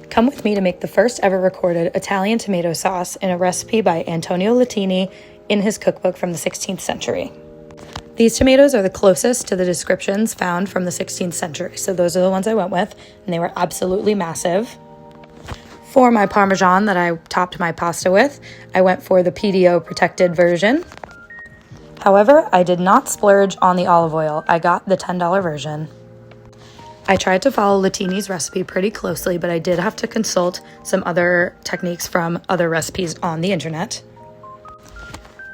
Come with me to make the first ever recorded Italian tomato sauce in a recipe by Antonio Latini in his cookbook from the 16th century. These tomatoes are the closest to the descriptions found from the 16th century, so those are the ones I went with, and they were absolutely massive. For my Parmesan that I topped my pasta with, I went for the PDO protected version. However, I did not splurge on the olive oil. I got the $10 version. I tried to follow Latini's recipe pretty closely, but I did have to consult some other techniques from other recipes on the internet.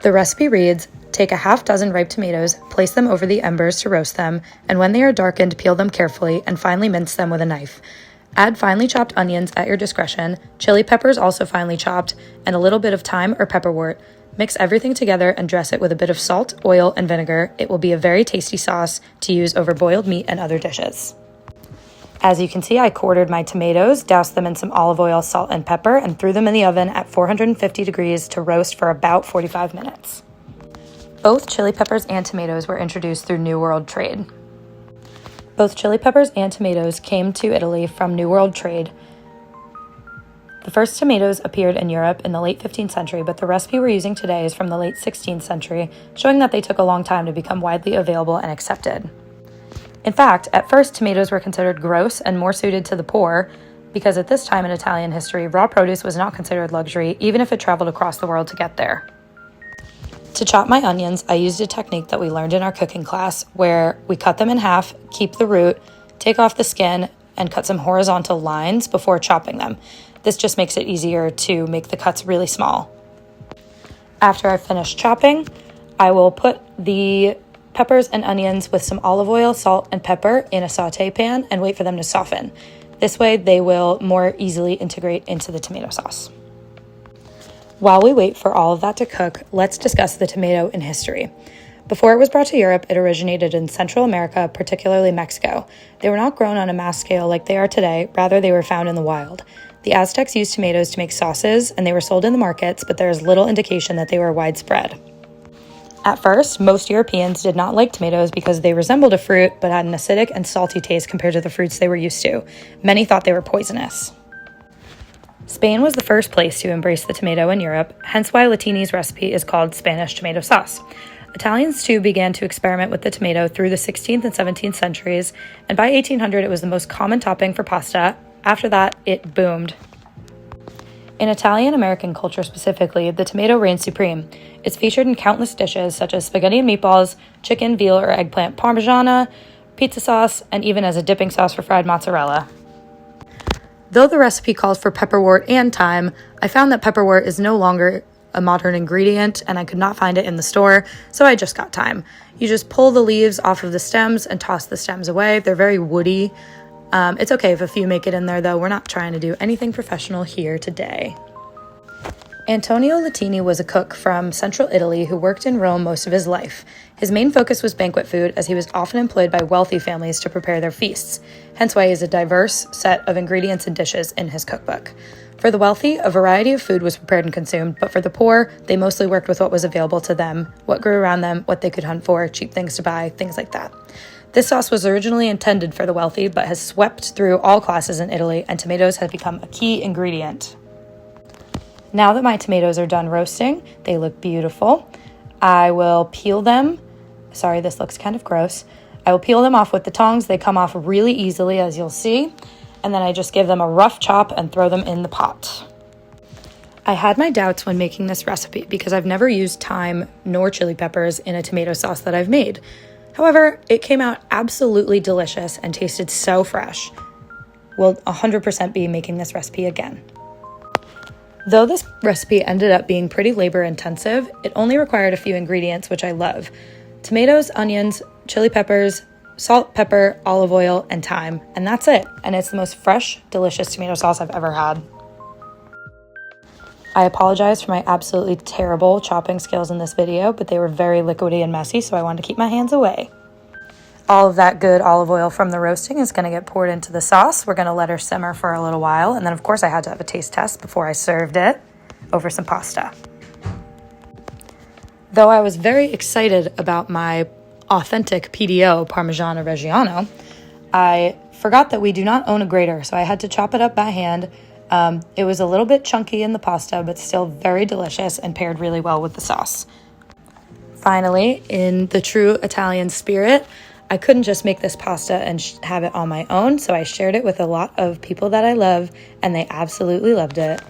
The recipe reads, take a half dozen ripe tomatoes, place them over the embers to roast them, and when they are darkened, peel them carefully and finely mince them with a knife. Add finely chopped onions at your discretion, chili peppers also finely chopped, and a little bit of thyme or pepperwort. Mix everything together and dress it with a bit of salt, oil, and vinegar. It will be a very tasty sauce to use over boiled meat and other dishes. As you can see, I quartered my tomatoes, doused them in some olive oil, salt, and pepper, and threw them in the oven at 450 degrees to roast for about 45 minutes. Both chili peppers and tomatoes were introduced through New World trade. Both chili peppers and tomatoes came to Italy from New World trade. The first tomatoes appeared in Europe in the late 15th century, but the recipe we're using today is from the late 16th century, showing that they took a long time to become widely available and accepted. In fact, at first, tomatoes were considered gross and more suited to the poor, because at this time in Italian history, raw produce was not considered luxury, even if it traveled across the world to get there. To chop my onions, I used a technique that we learned in our cooking class, where we cut them in half, keep the root, take off the skin, and cut some horizontal lines before chopping them. This just makes it easier to make the cuts really small. After I've finished chopping, I will put the peppers and onions with some olive oil, salt, and pepper in a sauté pan and wait for them to soften. This way they will more easily integrate into the tomato sauce. While we wait for all of that to cook, let's discuss the tomato in history. Before it was brought to Europe, it originated in Central America, particularly Mexico. They were not grown on a mass scale like they are today, rather they were found in the wild. The Aztecs used tomatoes to make sauces, and they were sold in the markets, but there is little indication that they were widespread. At first, most Europeans did not like tomatoes because they resembled a fruit, but had an acidic and salty taste compared to the fruits they were used to. Many thought they were poisonous. Spain was the first place to embrace the tomato in Europe, hence why Latini's recipe is called Spanish tomato sauce. Italians too began to experiment with the tomato through the 16th and 17th centuries, and by 1800 it was the most common topping for pasta. After that, it boomed. In Italian-American culture specifically, the tomato reigns supreme. It's featured in countless dishes such as spaghetti and meatballs, chicken, veal, or eggplant parmigiana, pizza sauce, and even as a dipping sauce for fried mozzarella. Though the recipe calls for pepperwort and thyme, I found that pepperwort is no longer a modern ingredient and I could not find it in the store, so I just got thyme. You just pull the leaves off of the stems and toss the stems away. They're very woody. It's okay if a few make it in there though. We're not trying to do anything professional here today. Antonio Latini was a cook from central Italy who worked in Rome most of his life. His main focus was banquet food, as he was often employed by wealthy families to prepare their feasts, hence why he has a diverse set of ingredients and dishes in his cookbook. For the wealthy, a variety of food was prepared and consumed, but for the poor, they mostly worked with what was available to them, what grew around them, what they could hunt for, cheap things to buy, things like that. This sauce was originally intended for the wealthy, but has swept through all classes in Italy, and tomatoes have become a key ingredient. Now that my tomatoes are done roasting, they look beautiful. I will peel them. Sorry, this looks kind of gross. I will peel them off with the tongs. They come off really easily, as you'll see. And then I just give them a rough chop and throw them in the pot. I had my doubts when making this recipe because I've never used thyme nor chili peppers in a tomato sauce that I've made. However, it came out absolutely delicious and tasted so fresh. We'll 100% be making this recipe again. Though this recipe ended up being pretty labor intensive, it only required a few ingredients, which I love. Tomatoes, onions, chili peppers, salt, pepper, olive oil, and thyme, and that's it. And it's the most fresh, delicious tomato sauce I've ever had. I apologize for my absolutely terrible chopping skills in this video, but they were very liquidy and messy, so I wanted to keep my hands away. All of that good olive oil from the roasting is going to get poured into the sauce. We're going to let her simmer for a little while. And then, of course, I had to have a taste test before I served it over some pasta. Though I was very excited about my authentic PDO Parmigiano Reggiano, I forgot that we do not own a grater, so I had to chop it up by hand. It was a little bit chunky in the pasta, but still very delicious and paired really well with the sauce. Finally, in the true Italian spirit, I couldn't just make this pasta and have it on my own, so I shared it with a lot of people that I love, and they absolutely loved it.